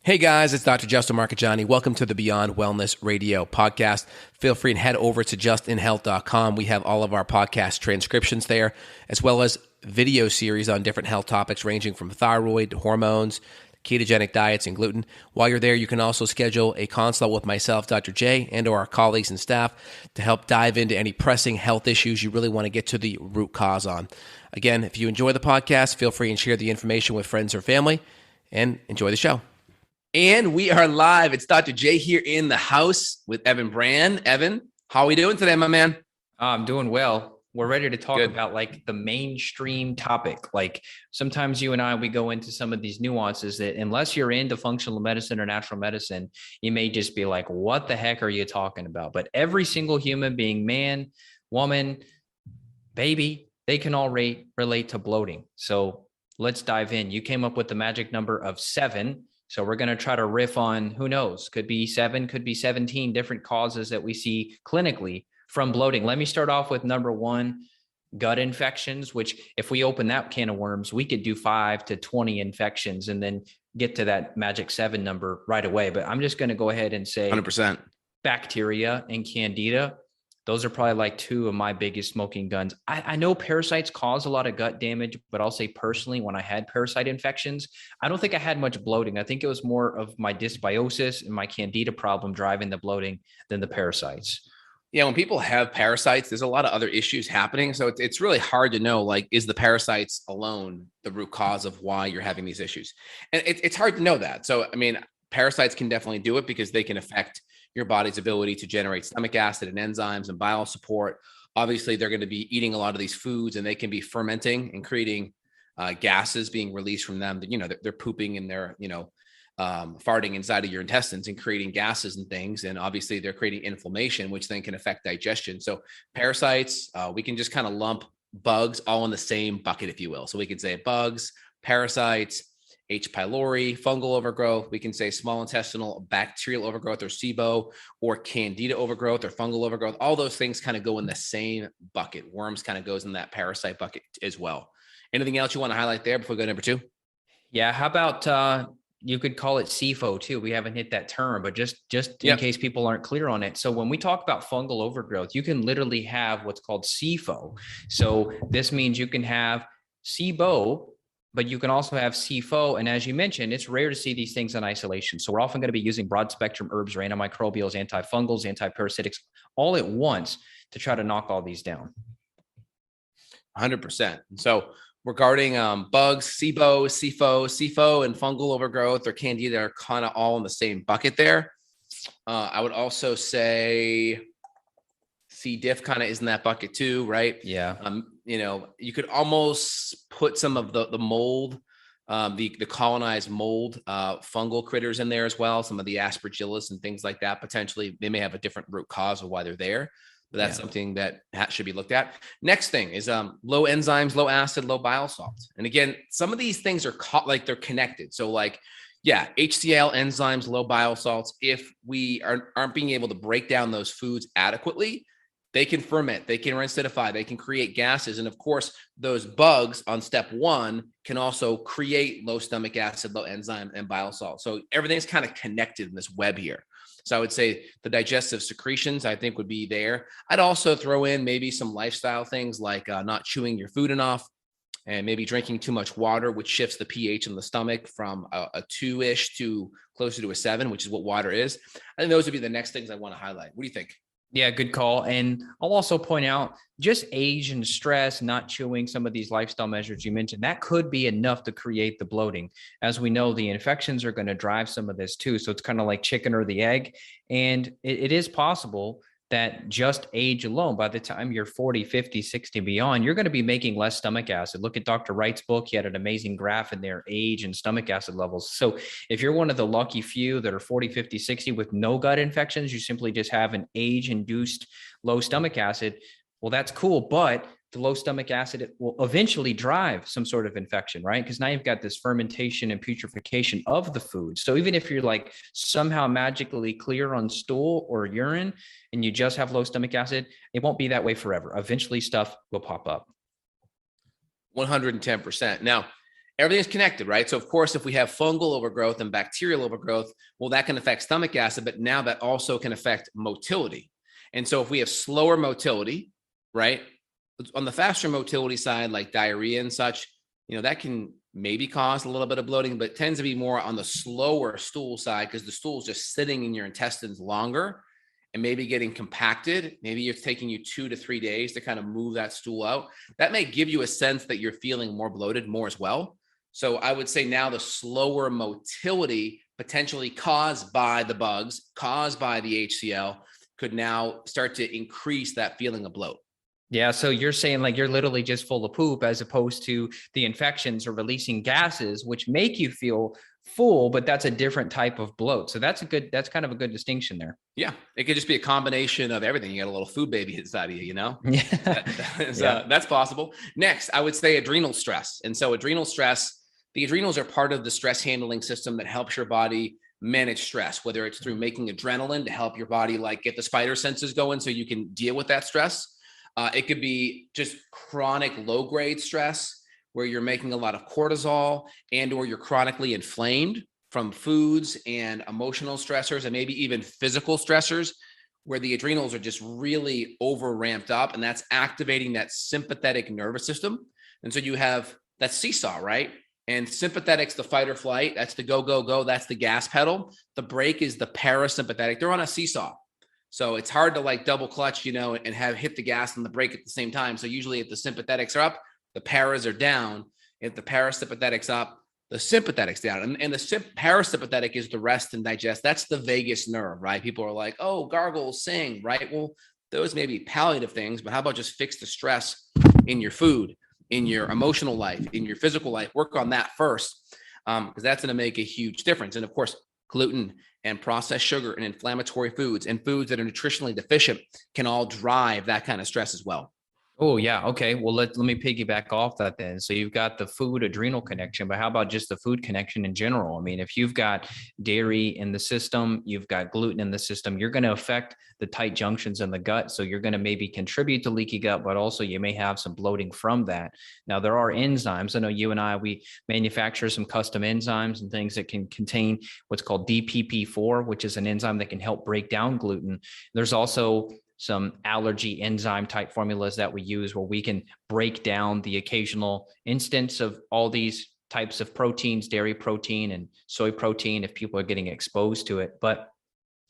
Hey guys, it's Dr. Justin Marcagiani. Welcome to the Beyond Wellness Radio podcast. Feel free and head over to justinhealth.com. We have all of our podcast transcriptions there, as well as video series on different health topics ranging from thyroid to hormones, ketogenic diets, and gluten. While you're there, you can also schedule a consult with myself, Dr. J, and or our colleagues and staff to help dive into any pressing health issues you really want to get to the root cause on. Again, if you enjoy the podcast, feel free and share the information with friends or family, and enjoy the show. And we are live. It's Dr. J here in the house with Evan Brand. Evan, how are we doing today, my man? I'm doing well. We're ready to talk about like the mainstream topic. Like sometimes you and I, we go into some of these nuances that unless you're into functional medicine or natural medicine, you may just be like, what the heck are you talking about? But every single human being, man, woman, baby, they can all relate to bloating. So let's dive in. You came up with the magic number of 7. So we're going to try to riff on, who knows, could be 7, could be 17 different causes that we see clinically from bloating. Let me start off with number 1, gut infections, which if we open that can of worms, we could do 5 to 20 infections and then get to that magic 7 number right away. But I'm just going to go ahead and say 100%. Bacteria and candida. Those are probably like 2 of my biggest smoking guns. I know parasites cause a lot of gut damage, but I'll say personally, when I had parasite infections, I don't think I had much bloating. I think it was more of my dysbiosis and my candida problem driving the bloating than the parasites. Yeah, when people have parasites, there's a lot of other issues happening. So it's really hard to know, like, is the parasites alone the root cause of why you're having these issues? And it's hard to know that. So, I mean, parasites can definitely do it because they can affect your body's ability to generate stomach acid and enzymes and bile support. Obviously, they're going to be eating a lot of these foods and they can be fermenting and creating gases being released from them. You know, they're pooping and they're, farting inside of your intestines and creating gases and things. And obviously they're creating inflammation, which then can affect digestion. So parasites, we can just kind of lump bugs all in the same bucket, if you will. So we could say bugs, parasites, H. pylori, fungal overgrowth. We can say small intestinal bacterial overgrowth or SIBO, or candida overgrowth or fungal overgrowth. All those things kind of go in the same bucket. Worms kind of goes in that parasite bucket as well. Anything else you want to highlight there before we go to number 2? Yeah. How about, you could call it SIFO too. We haven't hit that term, but just in case people aren't clear on it. So when we talk about fungal overgrowth, you can literally have what's called SIFO. So this means you can have SIBO, but you can also have SIFO. And as you mentioned, it's rare to see these things in isolation. So we're often going to be using broad spectrum herbs or antimicrobials, antifungals, antiparasitics all at once to try to knock all these down. 100%. So regarding bugs, SIBO, SIFO, and fungal overgrowth or candida are kind of all in the same bucket there. I would also say C. diff kind of is in that bucket too, right? Yeah. You could almost put some of the mold, the colonized mold, fungal critters in there as well. Some of the aspergillus and things like that. Potentially, they may have a different root cause of why they're there. But that's something that should be looked at. Next thing is low enzymes, low acid, low bile salts. And again, some of these things are they're connected. So like, HCl, enzymes, low bile salts. If we aren't being able to break down those foods adequately, they can ferment, they can acidify, they can create gases. And of course, those bugs on step 1 can also create low stomach acid, low enzyme, and bile salt. So everything's kind of connected in this web here. So I would say the digestive secretions, I think, would be there. I'd also throw in maybe some lifestyle things like not chewing your food enough and maybe drinking too much water, which shifts the pH in the stomach from a 2-ish to closer to a 7, which is what water is. I think those would be the next things I want to highlight. What do you think? Yeah, good call. And I'll also point out just age and stress, not chewing, some of these lifestyle measures you mentioned, that could be enough to create the bloating. As we know, the infections are going to drive some of this too. So it's kind of like chicken or the egg. And it is possible that just age alone, by the time you're 40, 50, 60 beyond, you're going to be making less stomach acid. Look at Dr. Wright's book. He had an amazing graph in there, age and stomach acid levels. So if you're one of the lucky few that are 40, 50, 60 with no gut infections, you simply just have an age-induced low stomach acid. Well, that's cool. But the low stomach acid will eventually drive some sort of infection, right? Because now you've got this fermentation and putrefaction of the food. So even if you're like somehow magically clear on stool or urine and you just have low stomach acid, it won't be that way forever. Eventually stuff will pop up. 110%. Now, everything's connected, right? So of course, if we have fungal overgrowth and bacterial overgrowth, well, that can affect stomach acid, but now that also can affect motility. And so if we have slower motility, right, on the faster motility side, like diarrhea and such, that can maybe cause a little bit of bloating, but tends to be more on the slower stool side because the stool is just sitting in your intestines longer and maybe getting compacted. Maybe it's taking you 2 to 3 days to kind of move that stool out. That may give you a sense that you're feeling more bloated more as well. So I would say now the slower motility potentially caused by the bugs, caused by the HCl, could now start to increase that feeling of bloat. Yeah. So you're saying like you're literally just full of poop as opposed to the infections or releasing gases, which make you feel full, but that's a different type of bloat. So that's kind of a good distinction there. Yeah. It could just be a combination of everything. You got a little food baby inside of you, Yeah. That's possible. Next, I would say adrenal stress. And so adrenal stress, the adrenals are part of the stress handling system that helps your body manage stress, whether it's through making adrenaline to help your body like get the spider senses going so you can deal with that stress. It could be just chronic low-grade stress where you're making a lot of cortisol and or you're chronically inflamed from foods and emotional stressors and maybe even physical stressors where the adrenals are just really over ramped up, and that's activating that sympathetic nervous system. And so you have that seesaw, right? And sympathetic's the fight or flight. That's the go, go, go. That's the gas pedal. The brake is the parasympathetic. They're on a seesaw. So it's hard to like double clutch, and have hit the gas and the brake at the same time. So usually if the sympathetics are up, the paras are down. If the parasympathetics up, the sympathetics down. And the parasympathetic is the rest and digest. That's the vagus nerve, right? People are like, oh, gargle, sing, right? Well, those may be palliative things, but how about just fix the stress in your food, in your emotional life, in your physical life? Work on that first, because that's going to make a huge difference. And of course, gluten and processed sugar and inflammatory foods and foods that are nutritionally deficient can all drive that kind of stress as well. Oh, yeah. Okay. Well, let me piggyback off that then. So you've got the food adrenal connection, but how about just the food connection in general? I mean, if you've got dairy in the system, you've got gluten in the system, you're going to affect the tight junctions in the gut. So you're going to maybe contribute to leaky gut, but also you may have some bloating from that. Now, there are enzymes. I know you and I, we manufacture some custom enzymes and things that can contain what's called DPP4, which is an enzyme that can help break down gluten. There's also some allergy enzyme type formulas that we use where we can break down the occasional instance of all these types of proteins, dairy protein and soy protein, if people are getting exposed to it. But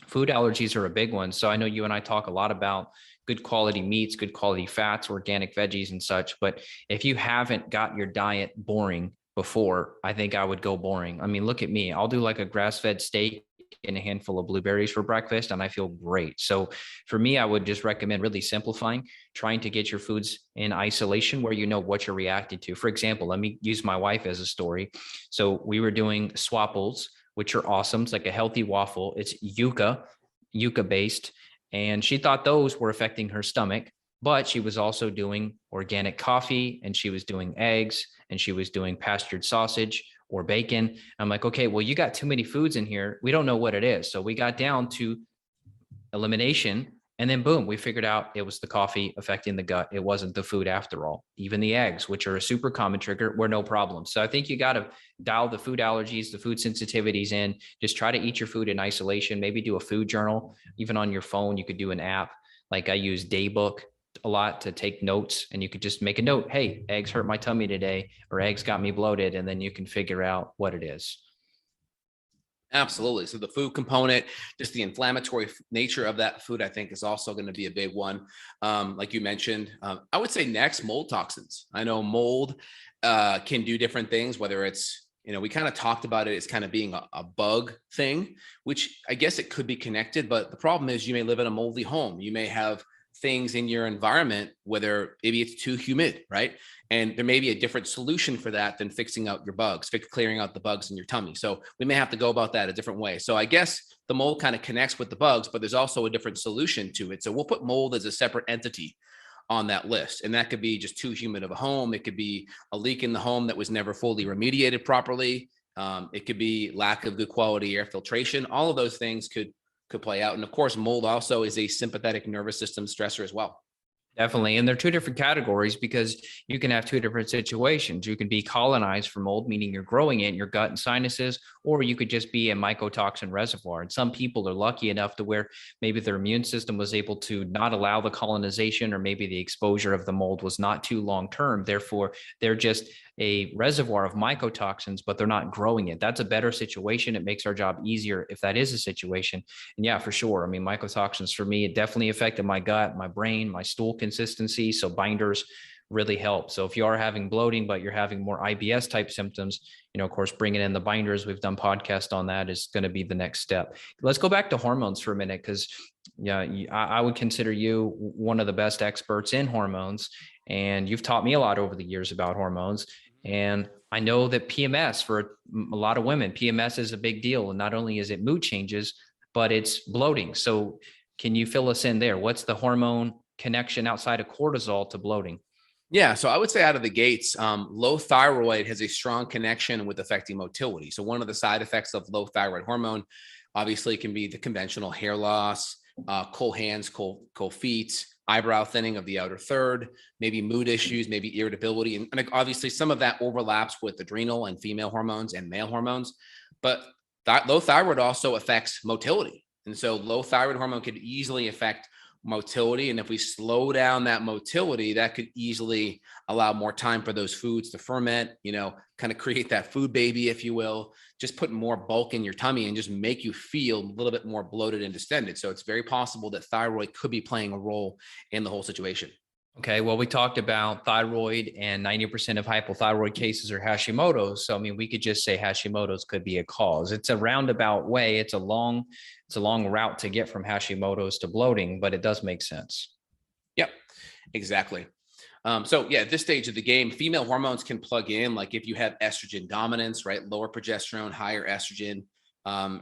food allergies are a big one. So I know you and I talk a lot about good quality meats, good quality fats, organic veggies and such. But if you haven't got your diet boring before, I think I would go boring. I mean, look at me. I'll do like a grass-fed steak and a handful of blueberries for breakfast and I feel great. So for me, I would just recommend really simplifying, trying to get your foods in isolation where you know what you're reacting to. For example, let me use my wife as a story. So we were doing swapples, which are awesome. It's like a healthy waffle. It's yucca based. And she thought those were affecting her stomach, but she was also doing organic coffee and she was doing eggs and she was doing pastured sausage or bacon. I'm like, okay, well, you got too many foods in here. We don't know what it is. So we got down to elimination and then boom, we figured out it was the coffee affecting the gut. It wasn't the food after all. Even the eggs, which are a super common trigger, were no problem. So I think you got to dial the food allergies, the food sensitivities in. Just try to eat your food in isolation, maybe do a food journal. Even on your phone, you could do an app. Like I use Daybook a lot to take notes, and you could just make a note, hey, eggs hurt my tummy today, or eggs got me bloated, and then you can figure out what it is. Absolutely. So the food component, just the inflammatory nature of that food, I think is also going to be a big one. Like you mentioned, I would say next, mold toxins. I know mold can do different things, whether it's, we kind of talked about it as kind of being a bug thing, which I guess it could be connected. But the problem is you may live in a moldy home. You may have things in your environment, whether maybe it's too humid, right? And there may be a different solution for that than fixing out your bugs, clearing out the bugs in your tummy. So we may have to go about that a different way. So I guess the mold kind of connects with the bugs, but there's also a different solution to it. So we'll put mold as a separate entity on that list. And that could be just too humid of a home. It could be a leak in the home that was never fully remediated properly. It could be lack of good quality air filtration. All of those things could play out. And of course, mold also is a sympathetic nervous system stressor as well. Definitely. And they're two different categories because you can have two different situations. You can be colonized for mold, meaning you're growing it in your gut and sinuses, or you could just be a mycotoxin reservoir. And some people are lucky enough to where maybe their immune system was able to not allow the colonization, or maybe the exposure of the mold was not too long term. Therefore, they're just a reservoir of mycotoxins, but they're not growing it. That's a better situation. It makes our job easier if that is a situation. And yeah, for sure. I mean, mycotoxins for me, it definitely affected my gut, my brain, my stool consistency. So binders really help. So if you are having bloating, but you're having more IBS type symptoms, of course, bringing in the binders, we've done podcast on that, is going to be the next step. Let's go back to hormones for a minute, because yeah, I would consider you one of the best experts in hormones. And you've taught me a lot over the years about hormones. And I know that PMS, for a lot of women, PMS is a big deal. And not only is it mood changes, but it's bloating. So can you fill us in there? What's the hormone connection outside of cortisol to bloating? Yeah, so I would say out of the gates, low thyroid has a strong connection with affecting motility. So one of the side effects of low thyroid hormone, obviously, can be the conventional hair loss, cold hands, cold feet, eyebrow thinning of the outer third, maybe mood issues, maybe irritability. And obviously some of that overlaps with adrenal and female hormones and male hormones, but low thyroid also affects motility. And so low thyroid hormone could easily affect motility. And if we slow down that motility, that could easily allow more time for those foods to ferment, kind of create that food baby, if you will, just put more bulk in your tummy and just make you feel a little bit more bloated and distended. So it's very possible that thyroid could be playing a role in the whole situation. Okay, well, we talked about thyroid, and 90% of hypothyroid cases are Hashimoto's. So, I mean, we could just say Hashimoto's could be a cause. It's a roundabout way. It's a long route to get from Hashimoto's to bloating, but it does make sense. Yep, exactly. So yeah, at this stage of the game, female hormones can plug in, like if you have estrogen dominance, right? Lower progesterone, higher estrogen,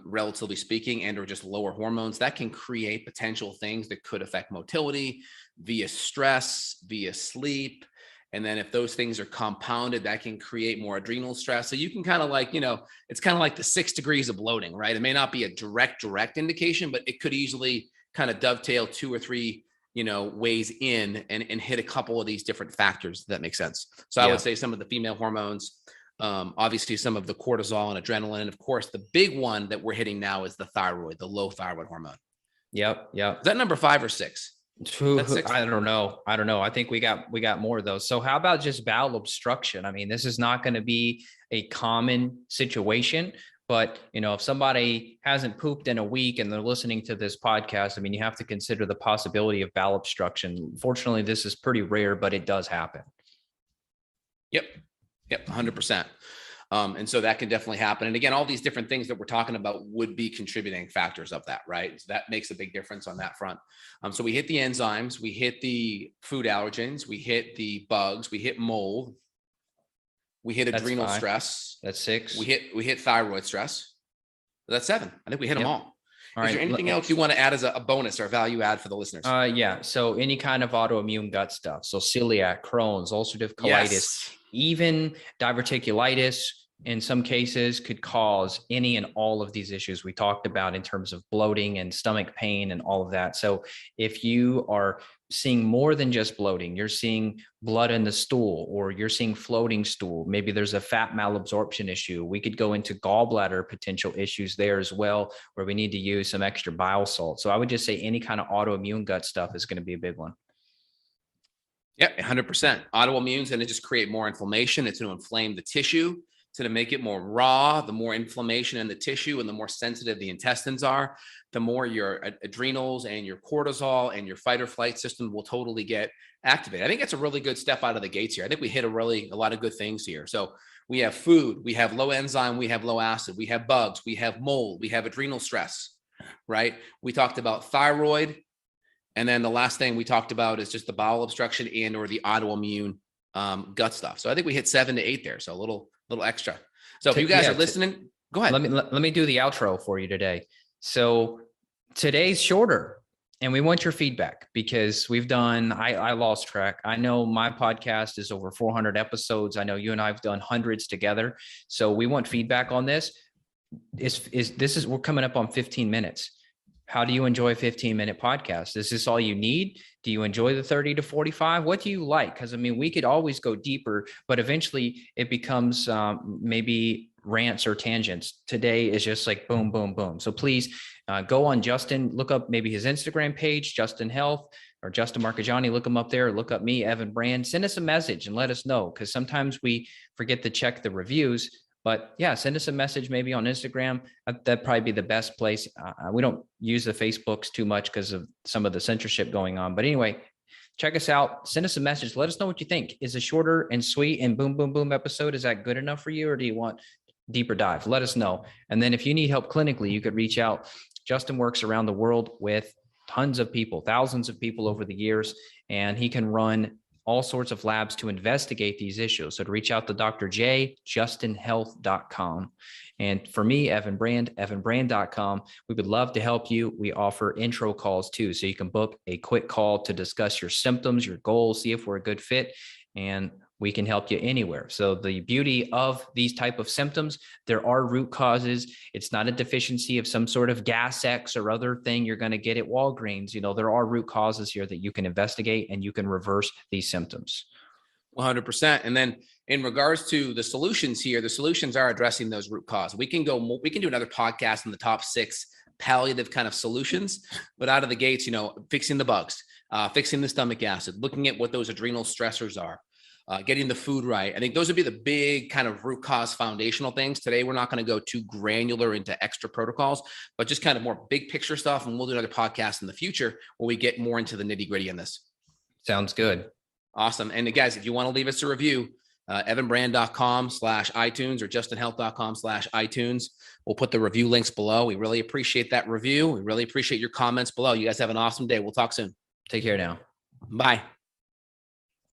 relatively speaking, and or just lower hormones, that can create potential things that could affect motility via stress, via sleep. And then if those things are compounded, that can create more adrenal stress. So you can kind of like, it's kind of like the 6 degrees of bloating, right? It may not be a direct indication, but it could easily kind of dovetail 2 or 3, ways in and hit a couple of these different factors. If that makes sense. So I would say some of the female hormones, obviously some of the cortisol and adrenaline. And of course, the big one that we're hitting now is the thyroid, the low thyroid hormone. Yep. Is that number 5 or 6? I don't know. I think we got more of those. So how about just bowel obstruction? I mean, this is not going to be a common situation, but if somebody hasn't pooped in a week and they're listening to this podcast, I mean, you have to consider the possibility of bowel obstruction. Fortunately, this is pretty rare, but it does happen. Yep. 100%. And so that can definitely happen. And again, all these different things that we're talking about would be contributing factors of that, right? So that makes a big difference on that front. So we hit the enzymes, we hit the food allergens, we hit the bugs, we hit mold, we hit adrenal stress. That's 6. We hit thyroid stress. That's 7. I think we hit them all. Is there anything else you want to add as a bonus or value add for the listeners? Yeah. So any kind of autoimmune gut stuff. So celiac, Crohn's, ulcerative colitis, even diverticulitis in some cases could cause any and all of these issues we talked about in terms of bloating and stomach pain and all of that. So if you are seeing more than just bloating, you're seeing blood in the stool, or you're seeing floating stool, maybe there's a fat malabsorption issue. We could go into gallbladder potential issues there as well, where we need to use some extra bile salt. So I would just say any kind of autoimmune gut stuff is going to be a big one. Yeah, 100%. Autoimmune's going to just create more inflammation. It's going to inflame the tissue. It's going to make it more raw. The more inflammation in the tissue and the more sensitive the intestines are, the more your adrenals and your cortisol and your fight or flight system will totally get activated. I think that's a really good step out of the gates here. I think we hit a lot of good things here. So we have food, we have low enzyme, we have low acid, we have bugs, we have mold, we have adrenal stress, right? We talked about thyroid. And then the last thing we talked about is just the bowel obstruction and or the autoimmune gut stuff. So I think we hit 7 to 8 there. So a little extra. So if you guys are listening, go ahead. Let me do the outro for you today. So today's shorter, and we want your feedback because we've done, I lost track. I know my podcast is over 400 episodes. I know you and I have done hundreds together. So we want feedback on this. We're coming up on 15 minutes. How do you enjoy a 15-minute podcast? Is this all you need? Do you enjoy the 30 to 45? What do you like? Because I mean, we could always go deeper, but eventually it becomes maybe rants or tangents. Today is just like boom, boom, boom. So please go on Justin, look up maybe his Instagram page, Justin Health, or Justin Marcagiani, look him up there, look up me, Evan Brand, send us a message and let us know. Because sometimes we forget to check the reviews. But yeah, send us a message maybe on Instagram. That'd probably be the best place. We don't use the Facebooks too much because of some of the censorship going on. But anyway, check us out. Send us a message. Let us know what you think. Is a shorter and sweet and boom, boom, boom episode, is that good enough for you? Or do you want deeper dive? Let us know. And then if you need help clinically, you could reach out. Justin works around the world with tons of people, thousands of people over the years, and he can run all sorts of labs to investigate these issues. So to reach out to Dr. J, justinhealth.com. And for me, Evan Brand, evanbrand.com. We would love to help you. We offer intro calls too. So you can book a quick call to discuss your symptoms, your goals, see if we're a good fit, and we can help you anywhere. So the beauty of these type of symptoms, there are root causes. It's not a deficiency of some sort of gas X or other thing you're going to get at Walgreens. You know, there are root causes here that you can investigate and you can reverse these symptoms. 100%. And then in regards to the solutions here, the solutions are addressing those root causes. We can do another podcast on the top 6 palliative kind of solutions, but out of the gates, you know, fixing the bugs, fixing the stomach acid, looking at what those adrenal stressors are. Getting the food right. I think those would be the big kind of root cause foundational things. Today, we're not going to go too granular into extra protocols, but just kind of more big picture stuff. And we'll do another podcast in the future where we get more into the nitty gritty on this. Sounds good. Awesome. And guys, if you want to leave us a review, evanbrand.com/iTunes or justinhealth.com/iTunes. We'll put the review links below. We really appreciate that review. We really appreciate your comments below. You guys have an awesome day. We'll talk soon. Take care now. Bye.